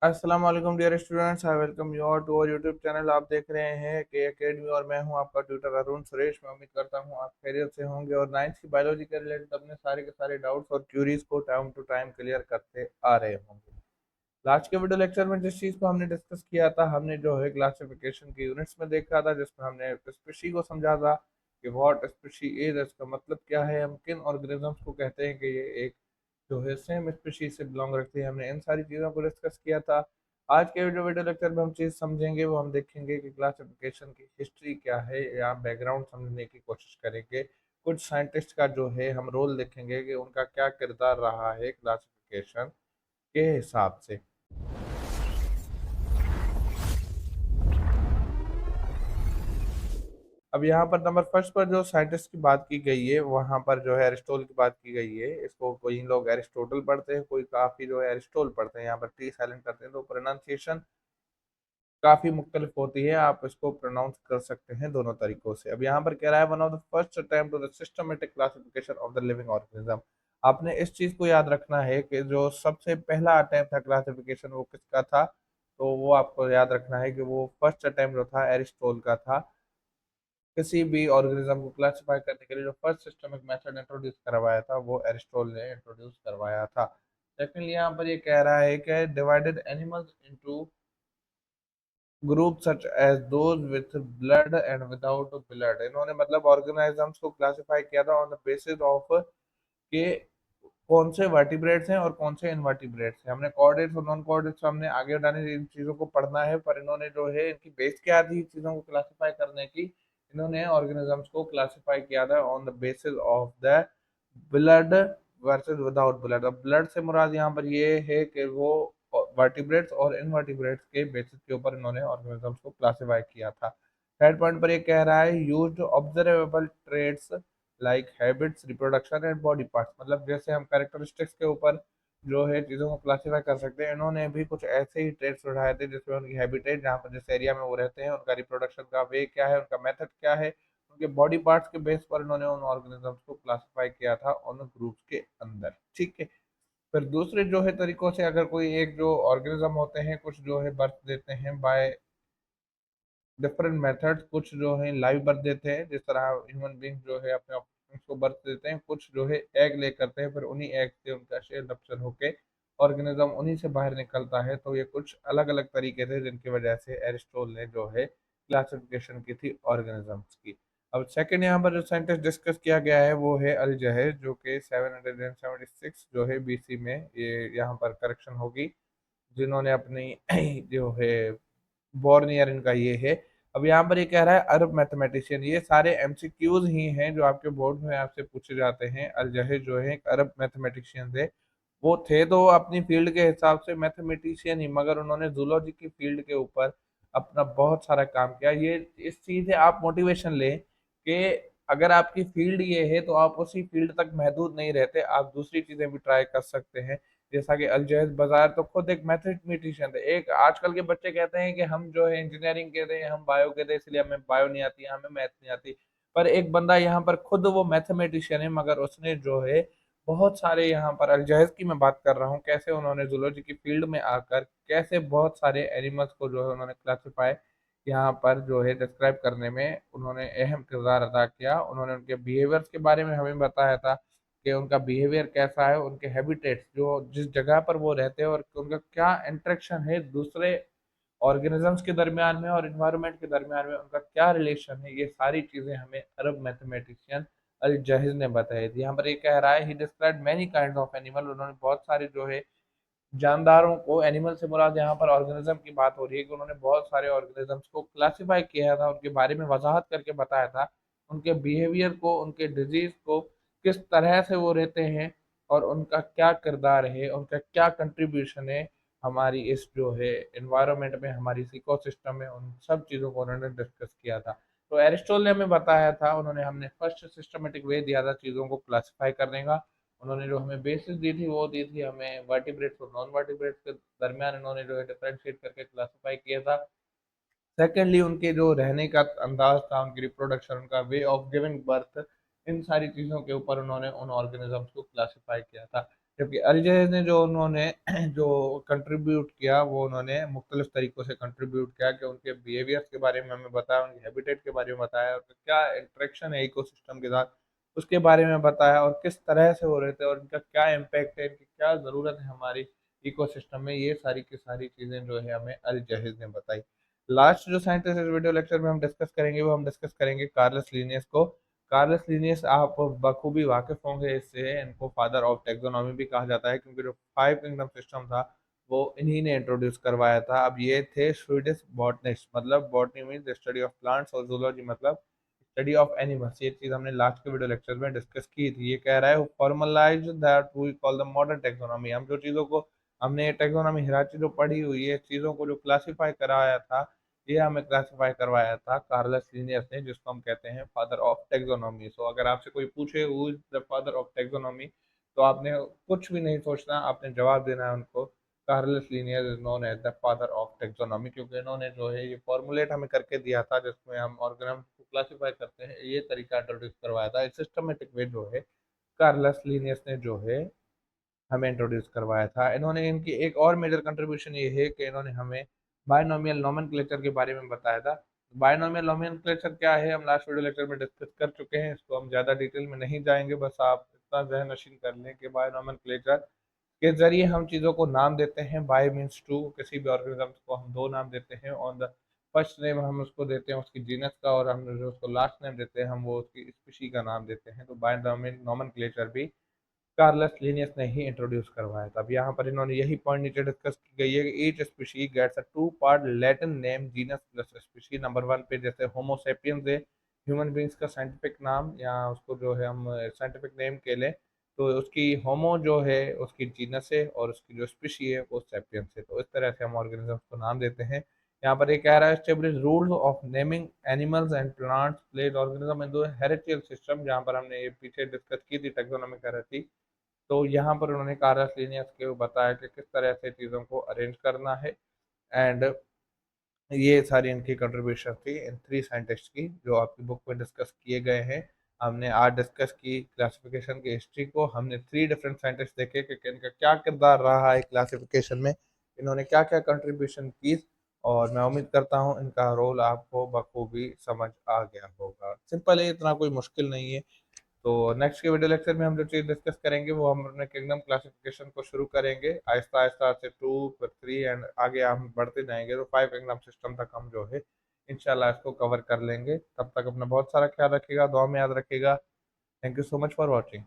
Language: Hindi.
अस्सलाम वालेकुम dear students, I welcome you all to our YouTube channel. आप देख रहे हैं के एकेडमी और मैं हूं आपका ट्यूटर अरुण सुरेश। मैं उम्मीद करता हूं आप खैरियत से होंगे और नाइन्थ की बायोलॉजी के रिलेटेड अपने सारे के सारे डाउट्स और क्यूरीज को टाइम टू टाइम क्लियर करते आ रहे होंगे। लास्ट के वीडियो लेक्चर में जिस चीज़ को हमने डिस्कस किया था, हमने जो है क्लासिफिकेशन की यूनिट्स में देखा था, जिसमें हमने स्पीशी को समझा था कि व्हाट स्पीशी इज, इसका मतलब क्या है, हम किन ऑर्गेनिजम्स को कहते हैं कि ये एक जो है सेम स्पीशीज से बिलोंग रखती है। हमने इन सारी चीज़ों को डिस्कस किया था। आज के वीडियो लेक्चर में हम चीज़ समझेंगे, वो हम देखेंगे कि क्लासिफिकेशन की हिस्ट्री क्या है या बैकग्राउंड समझने की कोशिश करेंगे। कुछ साइंटिस्ट का जो है हम रोल देखेंगे कि उनका क्या किरदार रहा है क्लासिफिकेशन के हिसाब से। अब यहाँ पर नंबर फर्स्ट पर जो साइंटिस्ट की बात की गई है, वहाँ पर जो है एरिस्टोल की बात की गई है। इसको कोई लोग एरिस्टोटल पढ़ते हैं, कोई काफ़ी जो है एरिस्टोल पढ़ते हैं। यहाँ पर टी साइलेंट करते हैं तो प्रोनाउंसिएशन काफ़ी मुख्तलिफ होती है। आप इसको प्रोनाउंस कर सकते हैं दोनों तरीकों से। अब यहाँ पर कह रहा है one of the first attempt to the systematic classification of the living organism. आपने इस चीज़ को याद रखना है कि जो सबसे पहला अटेम्प्ट था क्लासिफिकेशन, वो किसका था? तो वो आपको याद रखना है कि वो फर्स्ट अटेम्प्ट जो था एरिस्टोल का था। किसी भी ऑर्गेनिज्म को क्लासिफाई करने के लिए जो फर्स्ट सिस्टमिक मेथड इंट्रोड्यूस करवाया था, वो एरिस्टोल ने इंट्रोड्यूस करवाया था। सेकेंडली यहाँ पर ये कह रहा है कि divided animals into group such as those with blood and without blood. इन्होंने मतलब ऑर्गेनिजम्स को क्लासिफाई किया था ऑन द बेसिस ऑफ के कौन से वर्टिब्रेट्स हैं और कौन से इनवर्टिब्रेट्स हैं। हमने कोऑर्डिनेट्स और नॉन कोऑर्डिनेट्स हमने आगे बढ़ाने इन चीज़ों को पढ़ना है, पर इन्होंने जो है इनकी बेस क्या थी चीज़ों को क्लासिफाई करने की? इन्होंने ऑर्गेनिजम्स को क्लासिफाई किया था on the basis of the blood versus without blood. अब ब्लड से मुराद यहाँ पर ये है कि वो वर्टिब्रेट्स और इनवर्टिब्रेट्स के बेसिस के ऊपर इन्होंने ऑर्गेनिजम्स को क्लासिफाई किया था। थर्ड पॉइंट पर ये कह रहा है used observable traits like habits, reproduction and body parts. मतलब जैसे हम कैरेक्टरिस्टिक्स के ऊपर जो है चीज़ों को क्लासिफाई कर सकते हैं, इन्होंने भी कुछ ऐसे ही ट्रेड्स उठाए थे जिसमें उनकी हैबिटेट, जहाँ पर जिस एरिया में वो रहते हैं, उनका रिप्रोडक्शन का वे क्या है, उनका मेथड क्या है, उनके बॉडी पार्ट्स के बेस पर इन्होंने उन ऑर्गेनिजम्स को क्लासिफाई किया था उन ग्रुप्स के अंदर। ठीक है। फिर दूसरे जो है तरीकों से अगर कोई एक जो ऑर्गेनिज्म होते हैं, कुछ जो है बर्थ देते हैं बाय डिफरेंट मेथड्स, कुछ जो है लाइव बर्थ देते हैं, जिस तरह ह्यूमन बींग जो है अपने ऑफस्प्रिंग को बर्थ देते हैं, कुछ जो है एग ले करते हैं, फिर उन्हीं एग से उनका शेयर रप्चर होके ऑर्गेनिज्म उन्हीं से बाहर निकलता है। तो ये कुछ अलग अलग तरीके थे जिनकी वजह से एरिस्टोल ने जो है क्लासिफिकेशन की थी ऑर्गेनिजम्स की। अब सेकंड यहाँ पर जो साइंटिस्ट डिस्कस किया गया है वो है अल जहेर, जो कि 776 जो है बीसी में, ये यहाँ पर करेक्शन होगी, जिन्होंने अपनी जो है बोर्न ईयर इनका ये है। अब यहाँ पर ये कह रहा है अरब मैथमेटिशियन। ये सारे एमसीक्यूज ही हैं जो आपके बोर्ड में आपसे पूछे जाते हैं। अल जहेर जो है एक अरब मैथमेटिशियन थे। वो थे तो अपनी फील्ड के हिसाब से मैथमेटिशियन ही, मगर उन्होंने जूलॉजी की फील्ड के ऊपर अपना बहुत सारा काम किया। ये इस चीज़ से आप मोटिवेशन लें कि अगर आपकी फील्ड ये है तो आप उसी फील्ड तक महदूद नहीं रहते, आप दूसरी चीज़ें भी ट्राई कर सकते हैं। जैसा कि अलजैज बाजार तो खुद एक मैथमेटिशियन थे। एक आजकल के बच्चे कहते हैं कि हम जो है इंजीनियरिंग के थे, हम बायो के थे, इसलिए हमें बायो नहीं आती, हमें मैथ नहीं आती। पर एक बंदा यहाँ पर खुद वो मैथमेटिशियन है, मगर उसने जो है बहुत सारे, यहाँ पर अलजैज की मैं बात कर रहा हूँ, कैसे उन्होंने जूलॉजी की फील्ड में आकर कैसे बहुत सारे एनिमल्स को जो है उन्होंने क्लासीफाई यहाँ पर जो है डिस्क्राइब करने में उन्होंने अहम किरदार अदा किया। उन्होंने उनके बिहेवियर्स के बारे में हमें बताया था कि उनका बिहेवियर कैसा है, उनके हैबिटेट्स जो जिस जगह पर वो रहते हैं और उनका क्या इंटरेक्शन है दूसरे ऑर्गेनिजम्स के दरमियान में और इन्वायरमेंट के दरमियान में, उनका क्या रिलेशन है, ये सारी चीज़ें हमें अरब मैथमेटिशियन अल जहिज ने बताई थी। यहाँ पर ये कह रहा है he describe many kind of animal. उन्होंने बहुत सारे जो है जानदारों को, एनिमल से मुराद यहाँ पर ऑर्गेनिज्म की बात हो रही है कि उन्होंने बहुत सारे ऑर्गेनिजम्स को क्लासिफाई किया था, उनके बारे में वजाहत करके बताया था, उनके बिहेवियर को, उनके डिजीज को, किस तरह से वो रहते हैं और उनका क्या किरदार है, उनका क्या कंट्रीब्यूशन है हमारी इस जो है इन्वायरमेंट में, हमारी इकोसिस्टम में। उन सब चीज़ों को उन्होंने डिस्कस किया था। तो एरिस्टोटल ने हमें बताया था, उन्होंने हमने फर्स्ट सिस्टमेटिक वे दिया था चीज़ों को क्लासिफाई करने का। उन्होंने जो हमें बेसिस दी थी वो दी थी हमें वर्टिब्रेट्स और नॉन वर्टिब्रेट्स के दरमियान, इन्होंने जो है डिफरेंशिएट करके क्लासिफाई किया था। सेकेंडली उनके जो रहने का अंदाज था, उनकी रिप्रोडक्शन, उनका वे ऑफ गिविंग बर्थ, इन सारी चीज़ों के ऊपर उन्होंने उन ऑर्गेनिजम्स को क्लासिफाई किया था। जबकि अल-जहेज़ ने जो उन्होंने जो कंट्रीब्यूट किया वो उन्होंने मुख्तलिफ तरीकों से कंट्रीब्यूट किया कि उनके बिहेवियर्स के बारे में हमें बताया, उनके हैबिटेट के बारे में बताया, और क्या इंटरेक्शन है इकोसिस्टम के साथ उसके बारे में बताया, और किस तरह से हो रहे थे, और इनका क्या इम्पैक्ट है, इनकी क्या ज़रूरत है हमारी इकोसिस्टम में, ये सारी की सारी चीज़ें जो है हमें अल-जहेज़ ने बताई। लास्ट जो साइंटिस्ट इस वीडियो लेक्चर में हम डिस्कस करेंगे वो हम डिस्कस करेंगे कार्लस लीनियस को। कार्लस लीनियस आप बखूबी वाकिफ होंगे इससे, इनको फादर ऑफ टेक्सोनॉमी भी कहा जाता है क्योंकि जो फाइव किंगडम सिस्टम था वो इन्हीं ने इंट्रोड्यूस करवाया था। अब ये थे स्वीडिश बॉटनिस्ट, मतलब botany means study of plants, और जूलॉजी मतलब स्टडी ऑफ एनिमल्स। ये चीज़ हमने लास्ट के वीडियो लेक्चर में डिस्कस की थी। ये कह रहा है formalize that we call the modern taxonomy. हम जो चीज़ों को हमने टेक्सोनॉमी हिराची जो पढ़ी हुई है, चीज़ों को जो क्लासीफाई कराया था, ये हमें क्लासिफाई करवाया था कार्लस लीनियस ने, जिसको हम कहते हैं फादर ऑफ टेक्सोनॉमी। सो अगर आपसे कोई पूछे who is the father of taxonomy, तो आपने कुछ भी नहीं सोचना, आपने जवाब देना है उनको, Carolus Linnaeus is known as the father of taxonomy, क्योंकि इन्होंने जो है ये फॉर्मुलेट हमें करके दिया था जिसमें हम ऑर्गेनिज्म को क्लासिफाई करते हैं, ये तरीका इंट्रोड्यूस करवाया था, सिस्टमेटिक वे जो है कार्लस लीनियस ने जो है हमें इंट्रोड्यूस करवाया था। इन्होंने इनकी एक और मेजर कंट्रीब्यूशन ये है कि इन्होंने हमें बायनोमियल नोमेनक्लेचर के बारे में बताया था। बायनोमियल नोमेनक्लेचर क्या है हम लास्ट वीडियो लेक्चर में डिस्कस कर चुके हैं, इसको हम ज़्यादा डिटेल में नहीं जाएंगे, बस आप इतना ज़हन नशीन कर लें कि बायनोमेनक्लेचर के ज़रिए हम चीज़ों को नाम देते हैं। बाय मीन्स टू, किसी भी ऑर्गेनिज्म को हम दो नाम देते हैं। ऑन द फर्स्ट नेम हम उसको देते हैं उसकी जीनस का, और हम जो उसको लास्ट नेम देते हैं हम वो उसकी स्पीशी का नाम देते हैं। तो बायनोमियल नोमेनक्लेचर भी कार्लस लीनियस ने ही इंट्रोड्यूस करवाया था। अब यहाँ पर इन्होंने यही पॉइंट नीचे डिस्कस की गई है कि each species gets a two part Latin name genus plus species. Number one पे जैसे होमोसेपियंस है, ह्यूमन बींग्स का साइंटिफिक नाम, या उसको जो है हम साइंटिफिक नेम के लें तो उसकी होमो जो है उसकी जीनस है, और उसकी जो स्पीशी है वो सेपियंस है। तो इस तरह से हम ऑर्गेनिजम्स को नाम देते हैं। यहाँ पर ये कह रहा है establish rules of naming animals and plants places organism in the heritage system, जहाँ पर हमने ये पीछे डिस्कस की थी टेक्सोनॉमी कर रही थी। तो यहाँ पर उन्होंने कार्यस लीनियस के बताया कि किस तरह से चीज़ों को अरेंज करना है। एंड ये सारी इनकी कंट्रीब्यूशन थी इन थ्री साइंटिस्ट की जो आपकी बुक में डिस्कस किए गए हैं। हमने आज डिस्कस की क्लासिफिकेशन की हिस्ट्री को, हमने थ्री डिफरेंट साइंटिस्ट देखे कि इनका क्या किरदार रहा है क्लासिफिकेशन में, इन्होंने क्या क्या कंट्रीब्यूशन की, और मैं उम्मीद करता हूँ इनका रोल आपको बखूबी समझ आ गया होगा। सिंपल है, इतना कोई मुश्किल नहीं है। तो नेक्स्ट के वीडियो लेक्चर में हम जो चीज़ डिस्कस करेंगे वो हम अपने किंगडम क्लासिफिकेशन को शुरू करेंगे आहिस्ता आहिस्ता से टू फिर थ्री एंड आगे हम बढ़ते जाएंगे, तो फाइव किंगडम सिस्टम तक हम जो है इंशाल्लाह इसको कवर कर लेंगे। तब तक अपना बहुत सारा ख्याल रखिएगा, दुआ में याद रखिएगा। Thank you so much for watching.